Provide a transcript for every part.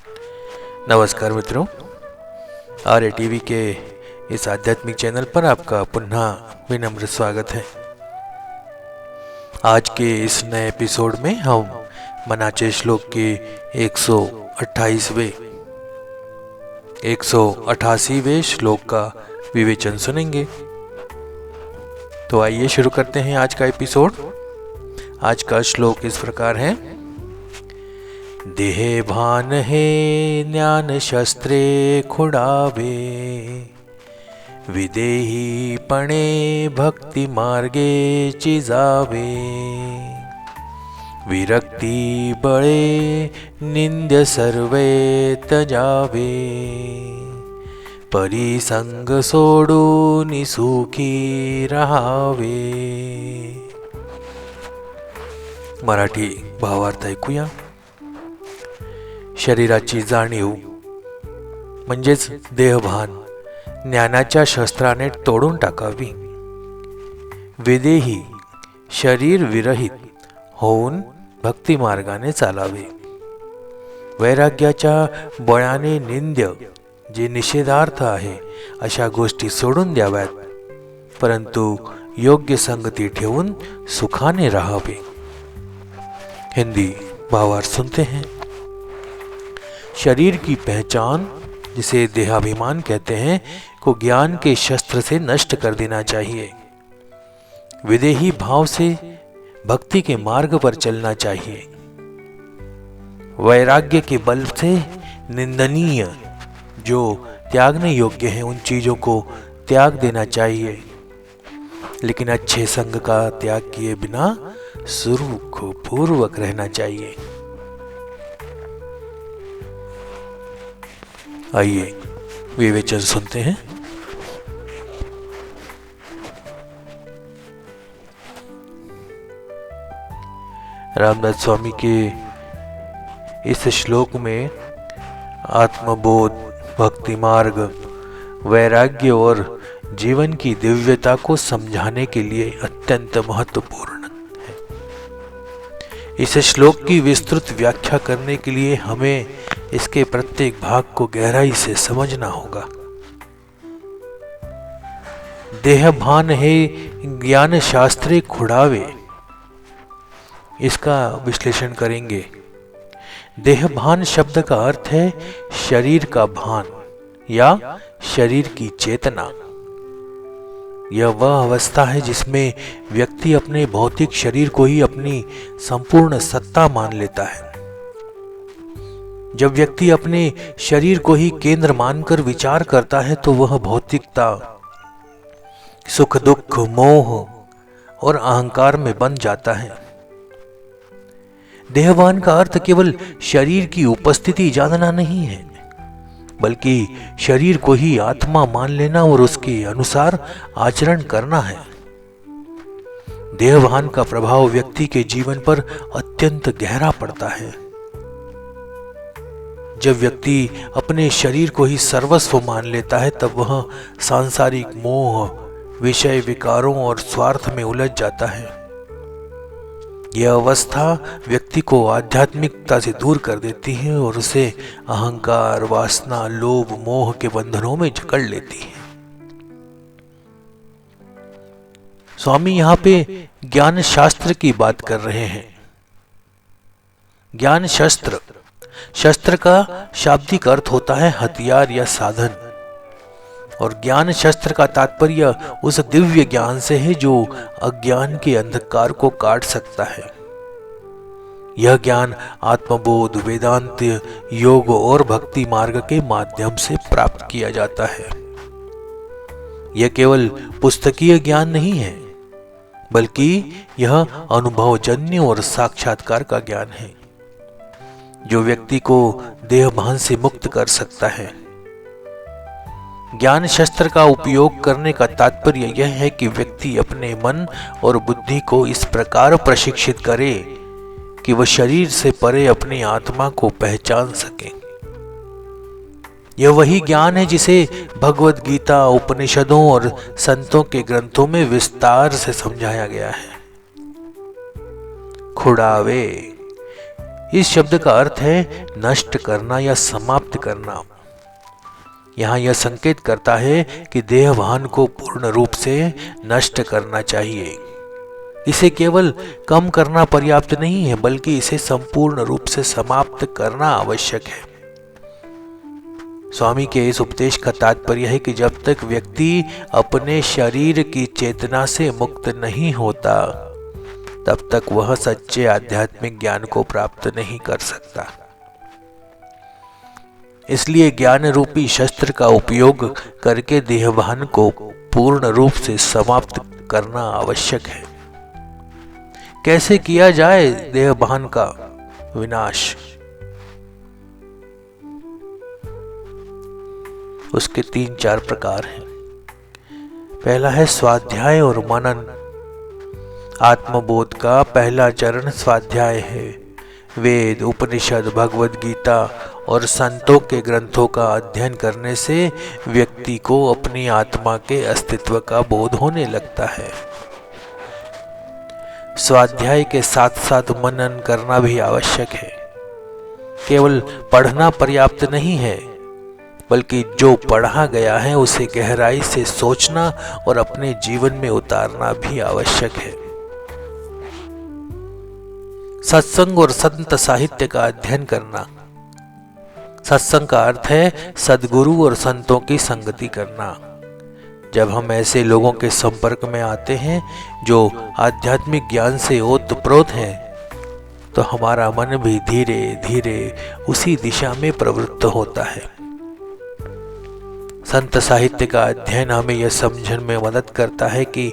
नमस्कार मित्रों, आर्य टीवी के इस आध्यात्मिक चैनल पर आपका पुनः विनम्र स्वागत है। आज के इस नए एपिसोड में हम मनाचे श्लोक के 188वें श्लोक का विवेचन सुनेंगे। तो आइए शुरू करते हैं आज का एपिसोड। आज का श्लोक इस प्रकार है। देहे भान है ज्ञान शस्त्रे खुड़ावे, विदेही पणे भक्ति मार्गे चिजावे, विरक्ति बळे निंद्य सर्वे तजावे, परिसंग सोडून सुखी राहावे। मराठी भावार्थ ऐकूया। शरीराची जाणीव म्हणजेच देहभान ज्ञानाच्या शस्त्राने तोडून टाकावी। विदेही शरीर विरहित होऊन भक्ती मार्गाने चालावे। वैराग्याच्या बळाने निंद्य जे निषेधार्थ आहे अशा गोष्टी सोडून द्याव्यात, परंतु योग्य संगती ठेवून सुखाने राहावे। हिंदी भावार्थ सुनते हैं। शरीर की पहचान, जिसे देहाभिमान कहते हैं, को ज्ञान के शस्त्र से नष्ट कर देना चाहिए। विदेही भाव से भक्ति के मार्ग पर चलना चाहिए। वैराग्य के बल से निंदनीय जो त्यागने योग्य है उन चीजों को त्याग देना चाहिए, लेकिन अच्छे संग का त्याग किए बिना सुख पूर्वक रहना चाहिए। आइए विवेचन सुनते हैं। रामदास स्वामी के इस श्लोक में आत्मबोध, भक्ति मार्ग, वैराग्य और जीवन की दिव्यता को समझाने के लिए अत्यंत महत्वपूर्ण है। इस श्लोक की विस्तृत व्याख्या करने के लिए हमें इसके प्रत्येक भाग को गहराई से समझना होगा। देह भान है ज्ञान शास्त्रे खुड़ावे, इसका विश्लेषण करेंगे। देह भान शब्द का अर्थ है शरीर का भान या शरीर की चेतना। यह वह अवस्था है जिसमें व्यक्ति अपने भौतिक शरीर को ही अपनी संपूर्ण सत्ता मान लेता है। जब व्यक्ति अपने शरीर को ही केंद्र मानकर विचार करता है तो वह भौतिकता, सुख दुख, मोह और अहंकार में बन जाता है। देहभान का अर्थ केवल शरीर की उपस्थिति जानना नहीं है, बल्कि शरीर को ही आत्मा मान लेना और उसके अनुसार आचरण करना है। देहभान का प्रभाव व्यक्ति के जीवन पर अत्यंत गहरा पड़ता है। जब व्यक्ति अपने शरीर को ही सर्वस्व मान लेता है तब वह सांसारिक मोह, विषय विकारों और स्वार्थ में उलझ जाता है। यह अवस्था व्यक्ति को आध्यात्मिकता से दूर कर देती है और उसे अहंकार, वासना, लोभ, मोह के बंधनों में जकड़ लेती है। स्वामी यहाँ पे ज्ञान शास्त्र की बात कर रहे हैं। ज्ञान शस्त्र, शस्त्र का शाब्दिक अर्थ होता है हथियार या साधन, और ज्ञान शस्त्र का तात्पर्य उस दिव्य ज्ञान से है जो अज्ञान के अंधकार को काट सकता है। यह ज्ञान आत्मबोध, वेदांत, योग और भक्ति मार्ग के माध्यम से प्राप्त किया जाता है। यह केवल पुस्तकीय ज्ञान नहीं है, बल्कि यह अनुभवजन्य और साक्षात्कार का ज्ञान है जो व्यक्ति को देहभान से मुक्त कर सकता है। ज्ञान शस्त्र का उपयोग करने का तात्पर्य यह है कि व्यक्ति अपने मन और बुद्धि को इस प्रकार प्रशिक्षित करे कि वह शरीर से परे अपनी आत्मा को पहचान सके। यह वही ज्ञान है जिसे भगवद गीता, उपनिषदों और संतों के ग्रंथों में विस्तार से समझाया गया है। खुड़ावे, इस शब्द का अर्थ है नष्ट करना या समाप्त करना। यहाँ यह संकेत करता है कि देहभान को पूर्ण रूप से नष्ट करना चाहिए। इसे केवल कम करना पर्याप्त नहीं है, बल्कि इसे संपूर्ण रूप से समाप्त करना आवश्यक है। स्वामी के इस उपदेश का तात्पर्य है कि जब तक व्यक्ति अपने शरीर की चेतना से मुक्त नहीं होता, तब तक वह सच्चे आध्यात्मिक ज्ञान को प्राप्त नहीं कर सकता। इसलिए ज्ञान रूपी शस्त्र का उपयोग करके देहभान को पूर्ण रूप से समाप्त करना आवश्यक है। कैसे किया जाए देहभान का विनाश? उसके 3-4 प्रकार हैं। पहला है स्वाध्याय और मनन। आत्मबोध का पहला चरण स्वाध्याय है। वेद, उपनिषद, भगवद गीता और संतों के ग्रंथों का अध्ययन करने से व्यक्ति को अपनी आत्मा के अस्तित्व का बोध होने लगता है। स्वाध्याय के साथ साथ मनन करना भी आवश्यक है। केवल पढ़ना पर्याप्त नहीं है, बल्कि जो पढ़ा गया है उसे गहराई से सोचना और अपने जीवन में उतारना भी आवश्यक है। सत्संग और संत साहित्य का अध्ययन करना। सत्संग का अर्थ है सद्गुरु और संतों की संगति करना। जब हम ऐसे लोगों के संपर्क में आते हैं जो आध्यात्मिक ज्ञान से ओतप्रोत हैं, तो हमारा मन भी धीरे धीरे उसी दिशा में प्रवृत्त होता है। संत साहित्य का अध्ययन हमें यह समझने में मदद करता है कि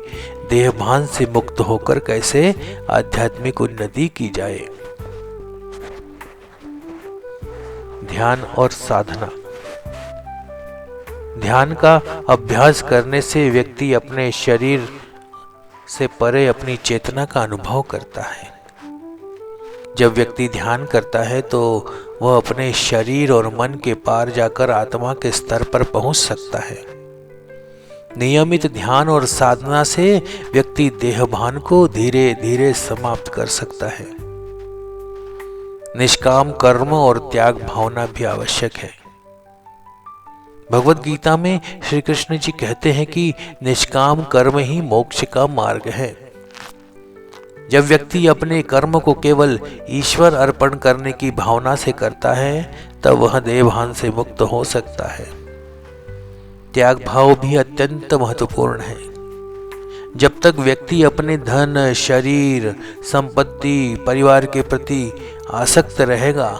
देहभान से मुक्त होकर कैसे आध्यात्मिक उन्नति की जाए। ध्यान और साधना। ध्यान का अभ्यास करने से व्यक्ति अपने शरीर से परे अपनी चेतना का अनुभव करता है। जब व्यक्ति ध्यान करता है तो वह अपने शरीर और मन के पार जाकर आत्मा के स्तर पर पहुंच सकता है। नियमित ध्यान और साधना से व्यक्ति देहभान को धीरे धीरे समाप्त कर सकता है। निष्काम कर्म और त्याग भावना भी आवश्यक है। भगवद गीता में श्री कृष्ण जी कहते हैं कि निष्काम कर्म ही मोक्ष का मार्ग है। जब व्यक्ति अपने कर्म को केवल ईश्वर अर्पण करने की भावना से करता है, तब वह देहभान से मुक्त हो सकता है। त्याग भाव भी अत्यंत महत्वपूर्ण है। जब तक व्यक्ति अपने धन, शरीर, संपत्ति, परिवार के प्रति आसक्त रहेगा,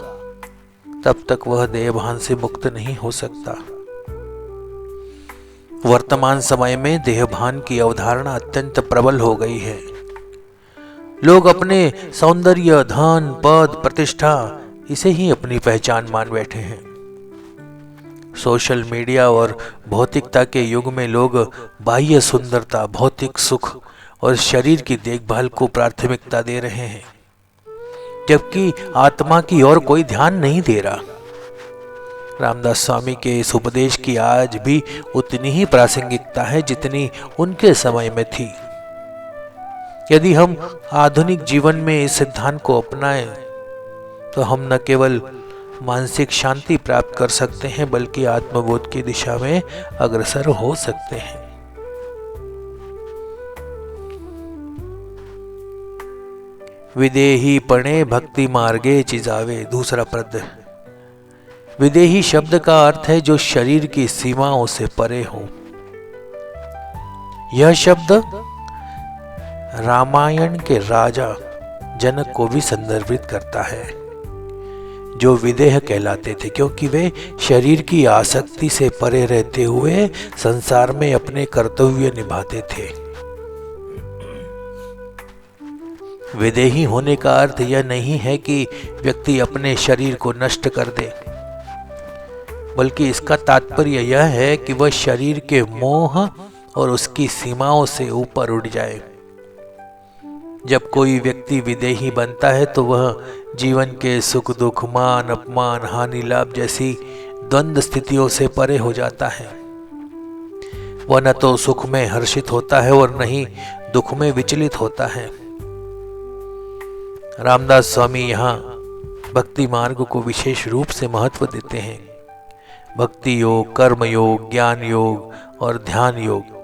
तब तक वह देहभान से मुक्त नहीं हो सकता। वर्तमान समय में देहभान की अवधारणा अत्यंत प्रबल हो गई है। लोग अपने सौंदर्य, धन, पद, प्रतिष्ठा इसे ही अपनी पहचान मान बैठे हैं। सोशल मीडिया और भौतिकता के युग में लोग बाह्य सुंदरता, भौतिक सुख और शरीर की देखभाल को प्राथमिकता दे रहे हैं, जबकि आत्मा की ओर कोई ध्यान नहीं दे रहा। रामदास स्वामी के इस उपदेश की आज भी उतनी ही प्रासंगिकता है जितनी उनके समय में थी। यदि हम आधुनिक जीवन में इस सिद्धांत को अपनाएं, तो हम न केवल मानसिक शांति प्राप्त कर सकते हैं, बल्कि आत्मबोध की दिशा में अग्रसर हो सकते हैं। विदेही पणे भक्ति मार्गे चिजावे। दूसरा पद। विदेही शब्द का अर्थ है जो शरीर की सीमाओं से परे हो। यह शब्द रामायण के राजा जनक को भी संदर्भित करता है, जो विदेह कहलाते थे, क्योंकि वे शरीर की आसक्ति से परे रहते हुए संसार में अपने कर्तव्य निभाते थे। विदेही होने का अर्थ यह नहीं है कि व्यक्ति अपने शरीर को नष्ट कर दे, बल्कि इसका तात्पर्य यह है कि वह शरीर के मोह और उसकी सीमाओं से ऊपर उठ जाए। जब कोई व्यक्ति विदेही बनता है तो वह जीवन के सुख दुख, मान अपमान, हानि लाभ जैसी द्वंद्व स्थितियों से परे हो जाता है। वह न तो सुख में हर्षित होता है और न ही दुख में विचलित होता है। रामदास स्वामी यहाँ भक्ति मार्ग को विशेष रूप से महत्व देते हैं। भक्ति योग, कर्म योग, ज्ञान योग और ध्यान योग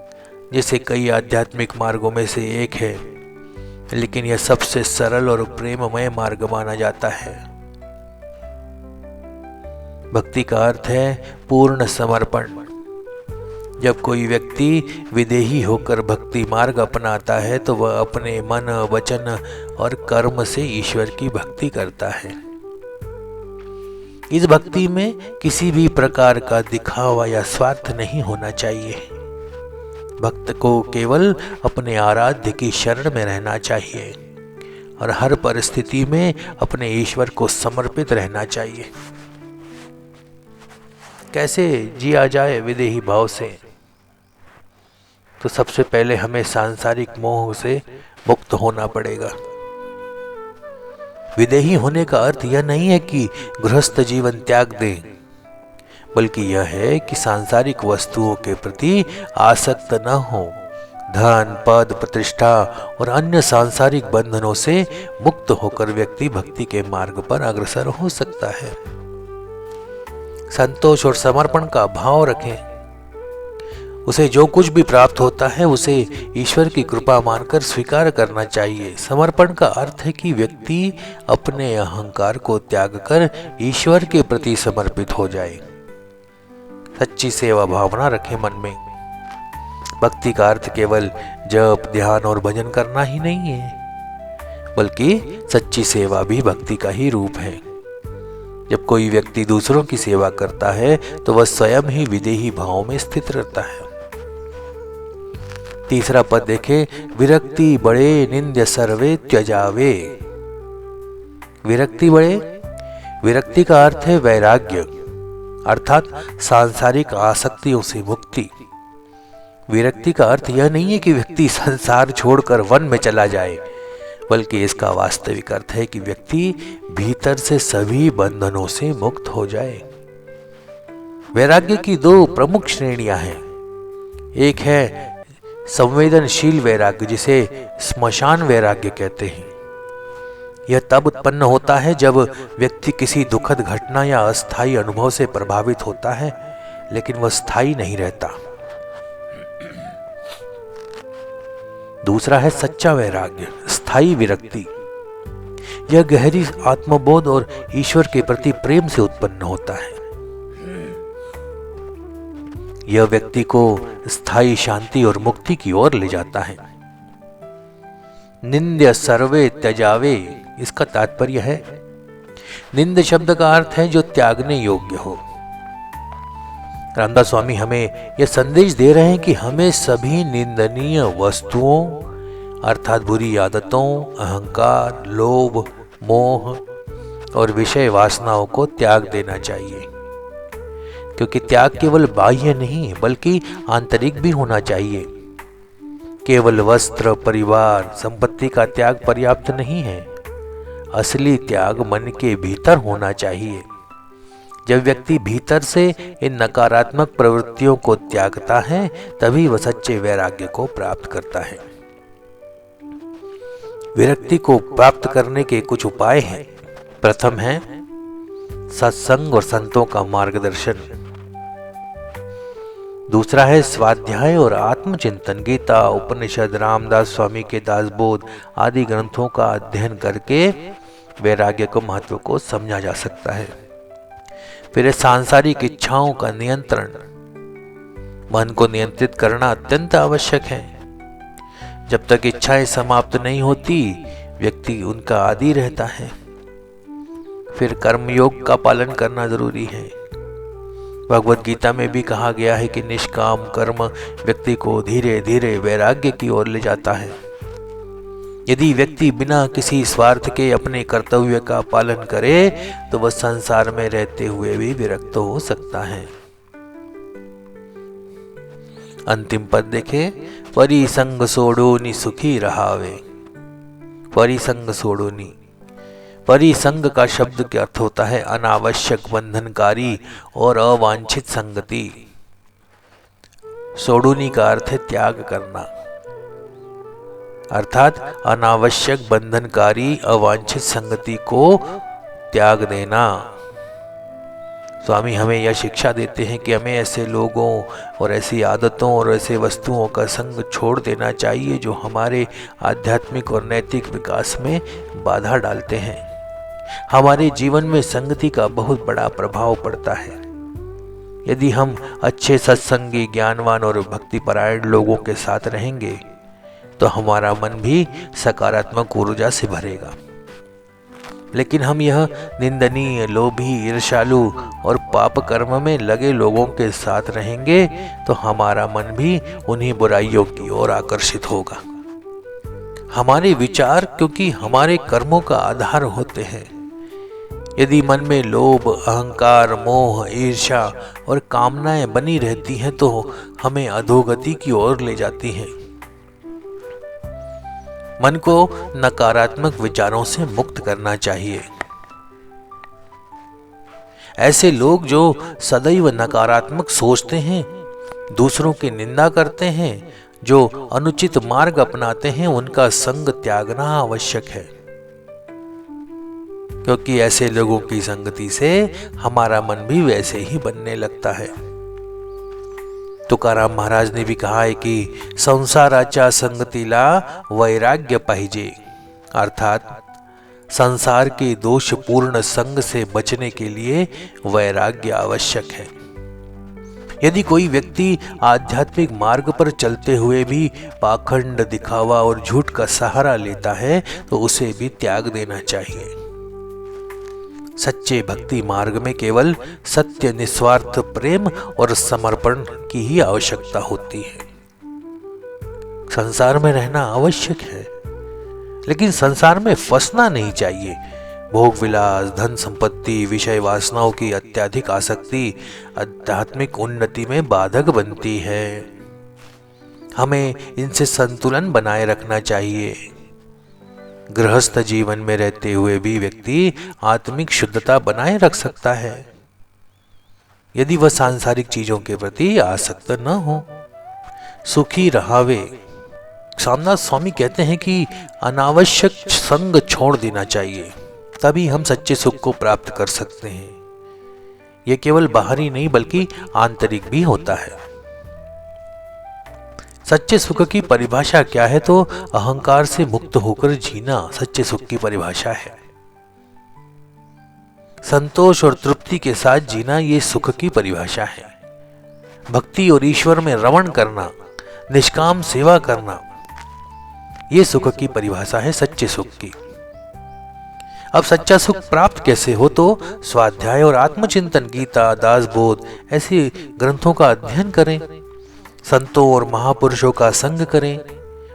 जैसे कई आध्यात्मिक मार्गों में से एक है, लेकिन यह सबसे सरल और प्रेममय मार्ग माना जाता है। भक्ति का अर्थ है पूर्ण समर्पण। जब कोई व्यक्ति विदेही होकर भक्ति मार्ग अपनाता है तो वह अपने मन, वचन और कर्म से ईश्वर की भक्ति करता है। इस भक्ति में किसी भी प्रकार का दिखावा या स्वार्थ नहीं होना चाहिए। भक्त को केवल अपने आराध्य की शरण में रहना चाहिए और हर परिस्थिति में अपने ईश्वर को समर्पित रहना चाहिए। कैसे जिया जाए विदेही भाव से? तो सबसे पहले हमें सांसारिक मोह से मुक्त होना पड़ेगा। विदेही होने का अर्थ यह नहीं है कि गृहस्थ जीवन त्याग दें, बल्कि यह है कि सांसारिक वस्तुओं के प्रति आसक्त न हो। धन, पद, प्रतिष्ठा और अन्य सांसारिक बंधनों से मुक्त होकर व्यक्ति भक्ति के मार्ग पर अग्रसर हो सकता है। संतोष और समर्पण का भाव रखें। उसे जो कुछ भी प्राप्त होता है उसे ईश्वर की कृपा मानकर स्वीकार करना चाहिए। समर्पण का अर्थ है कि व्यक्ति अपने अहंकार को त्याग कर ईश्वर के प्रति समर्पित हो जाए। सच्ची सेवा भावना रखें मन में। भक्ति का अर्थ केवल जप, ध्यान और भजन करना ही नहीं है, बल्कि सच्ची सेवा भी भक्ति का ही रूप है। जब कोई व्यक्ति दूसरों की सेवा करता है तो वह स्वयं ही विदेही भाव में स्थित रहता है। तीसरा पद देखे, विरक्ति बड़े निंद्य सर्वे त्यजावे। विरक्ति बड़े, विरक्ति का अर्थ है वैराग्य, अर्थात सांसारिक आसक्तियों से मुक्ति। विरक्ति का अर्थ यह नहीं है कि व्यक्ति संसार छोड़कर वन में चला जाए, बल्कि इसका वास्तविक अर्थ है कि व्यक्ति भीतर से सभी बंधनों से मुक्त हो जाए। वैराग्य की दो प्रमुख श्रेणियां हैं। एक है संवेदनशील वैराग्य, जिसे स्मशान वैराग्य कहते हैं। यह तब उत्पन्न होता है जब व्यक्ति किसी दुखद घटना या अस्थायी अनुभव से प्रभावित होता है, लेकिन वह स्थायी नहीं रहता। दूसरा है सच्चा वैराग्य, स्थायी विरक्ति। यह गहरी आत्मबोध और ईश्वर के प्रति प्रेम से उत्पन्न होता है। यह व्यक्ति को स्थायी शांति और मुक्ति की ओर ले जाता है। निंद्य सर्वे त्यजावे, इसका तात्पर्य है, निंद शब्द का अर्थ है जो त्यागने योग्य हो। रामदास स्वामी हमें यह संदेश दे रहे हैं कि हमें सभी निंदनीय वस्तुओं अर्थात बुरी आदतों, अहंकार, लोभ, मोह और विषय वासनाओं को त्याग देना चाहिए, क्योंकि त्याग केवल बाह्य नहीं बल्कि आंतरिक भी होना चाहिए। केवल वस्त्र, परिवार, संपत्ति का त्याग पर्याप्त नहीं है। असली त्याग मन के भीतर होना चाहिए। जब व्यक्ति भीतर से इन नकारात्मक प्रवृत्तियों को त्यागता है तभी वह सच्चे वैराग्य को प्राप्त करता है। विरक्ति को प्राप्त करने के कुछ उपाय हैं। प्रथम है सत्संग और संतों का मार्गदर्शन। दूसरा है स्वाध्याय और आत्मचिंतन। गीता, उपनिषद, रामदास स्वामी के दासबोध आदि ग्रंथों का अध्ययन करके वैराग्य को महत्व को समझा जा सकता है। फिर सांसारिक इच्छाओं का नियंत्रण। मन को नियंत्रित करना अत्यंत आवश्यक है। जब तक इच्छाएं समाप्त नहीं होती व्यक्ति उनका आदी रहता है। फिर कर्मयोग का पालन करना जरूरी है। भगवत गीता में भी कहा गया है कि निष्काम कर्म व्यक्ति को धीरे धीरे वैराग्य की ओर ले जाता है। यदि व्यक्ति बिना किसी स्वार्थ के अपने कर्तव्य का पालन करे तो वह संसार में रहते हुए भी विरक्त हो सकता है। अंतिम पद देखे, परिसंग सोडोनी सुखी रहावे। परिसंग सोडोनी, परिसंग का शब्द का अर्थ होता है अनावश्यक, बंधनकारी और अवांछित संगति। सोडूनी का अर्थ है त्याग करना, अर्थात अनावश्यक, बंधनकारी, अवांछित संगति को त्याग देना। स्वामी हमें यह शिक्षा देते हैं कि हमें ऐसे लोगों और ऐसी आदतों और ऐसे वस्तुओं का संग छोड़ देना चाहिए जो हमारे आध्यात्मिक और नैतिक विकास में बाधा डालते हैं। हमारे जीवन में संगति का बहुत बड़ा प्रभाव पड़ता है। यदि हम अच्छे सत्संगी, ज्ञानवान और भक्तिपरायण लोगों के साथ रहेंगे तो हमारा मन भी सकारात्मक ऊर्जा से भरेगा। लेकिन हम यह निंदनीय, लोभी, ईर्ष्यालु और पाप कर्म में लगे लोगों के साथ रहेंगे तो हमारा मन भी उन्हीं बुराइयों की ओर आकर्षित होगा। हमारे विचार क्योंकि हमारे कर्मों का आधार होते हैं। यदि मन में लोभ, अहंकार, मोह, ईर्ष्या और कामनाएं बनी रहती हैं तो हमें अधोगति की ओर ले जाती हैं। मन को नकारात्मक विचारों से मुक्त करना चाहिए। ऐसे लोग जो सदैव नकारात्मक सोचते हैं, दूसरों की निंदा करते हैं, जो अनुचित मार्ग अपनाते हैं, उनका संग त्यागना आवश्यक है। क्योंकि ऐसे लोगों की संगति से हमारा मन भी वैसे ही बनने लगता है। तुकाराम महाराज ने भी कहा है कि संसाराच्या संगतीला वैराग्य पाहिजे, अर्थात संसार के दोषपूर्ण संग से बचने के लिए वैराग्य आवश्यक है। यदि कोई व्यक्ति आध्यात्मिक मार्ग पर चलते हुए भी पाखंड, दिखावा और झूठ का सहारा लेता है तो उसे भी त्याग देना चाहिए। सच्चे भक्ति मार्ग में केवल सत्य, निस्वार्थ प्रेम और समर्पण की ही आवश्यकता होती है। संसार में रहना आवश्यक है, लेकिन संसार में फंसना नहीं चाहिए। भोग विलास, धन संपत्ति, विषय वासनाओं की अत्यधिक आसक्ति आध्यात्मिक उन्नति में बाधक बनती है। हमें इनसे संतुलन बनाए रखना चाहिए। गृहस्थ जीवन में रहते हुए भी व्यक्ति आत्मिक शुद्धता बनाए रख सकता है यदि वह सांसारिक चीजों के प्रति आसक्त न हो। सुखी रहावे। सामनाथ स्वामी कहते हैं कि अनावश्यक संग छोड़ देना चाहिए, तभी हम सच्चे सुख को प्राप्त कर सकते हैं। यह केवल बाहरी नहीं बल्कि आंतरिक भी होता है। सच्चे सुख की परिभाषा क्या है? तो अहंकार से मुक्त होकर जीना सच्चे सुख की परिभाषा है। संतोष और तृप्ति के साथ जीना ये सुख की परिभाषा है। भक्ति और ईश्वर में रमण करना, निष्काम सेवा करना, ये सुख की परिभाषा है सच्चे सुख की। अब सच्चा सुख प्राप्त कैसे हो? तो स्वाध्याय और आत्मचिंतन, गीता, दासबोध ऐसे ग्रंथों का अध्ययन करें, संतों और महापुरुषों का संग करें,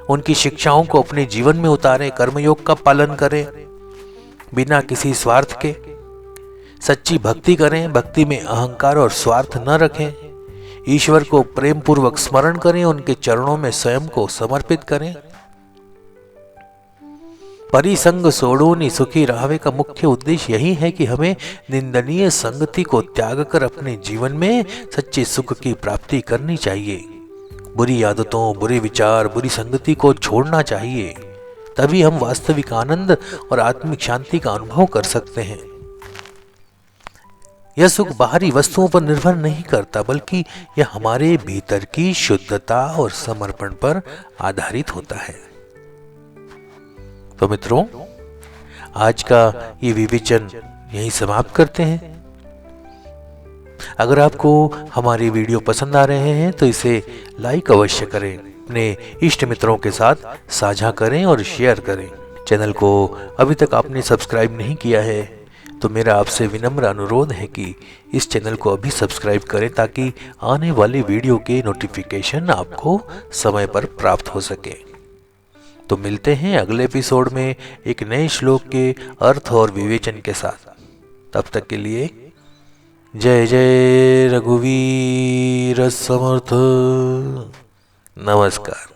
उनकी शिक्षाओं को अपने जीवन में उतारें, कर्मयोग का पालन करें बिना किसी स्वार्थ के, सच्ची भक्ति करें, भक्ति में अहंकार और स्वार्थ न रखें, ईश्वर को प्रेम पूर्वक स्मरण करें, उनके चरणों में स्वयं को समर्पित करें। परिसंग सोड़ोनी सुखी रहावे का मुख्य उद्देश्य यही है कि हमें निंदनीय संगति को त्याग कर अपने जीवन में सच्चे सुख की प्राप्ति करनी चाहिए। बुरी आदतों, बुरे विचार, बुरी संगति को छोड़ना चाहिए, तभी हम वास्तविक आनंद और आत्मिक शांति का अनुभव कर सकते हैं। यह सुख बाहरी वस्तुओं पर निर्भर नहीं करता, बल्कि यह हमारे भीतर की शुद्धता और समर्पण पर आधारित होता है। तो मित्रों, आज का ये विवेचन यहीं समाप्त करते हैं। अगर आपको हमारी वीडियो पसंद आ रहे हैं तो इसे लाइक अवश्य करें, अपने इष्ट मित्रों के साथ साझा करें और शेयर करें। चैनल को अभी तक आपने सब्सक्राइब नहीं किया है तो मेरा आपसे विनम्र अनुरोध है कि इस चैनल को अभी सब्सक्राइब करें ताकि आने वाले वीडियो के नोटिफिकेशन आपको समय पर प्राप्त हो सके। तो मिलते हैं अगले एपिसोड में एक नए श्लोक के अर्थ और विवेचन के साथ। तब तक के लिए जय जय रघुवीर समर्थ। नमस्कार।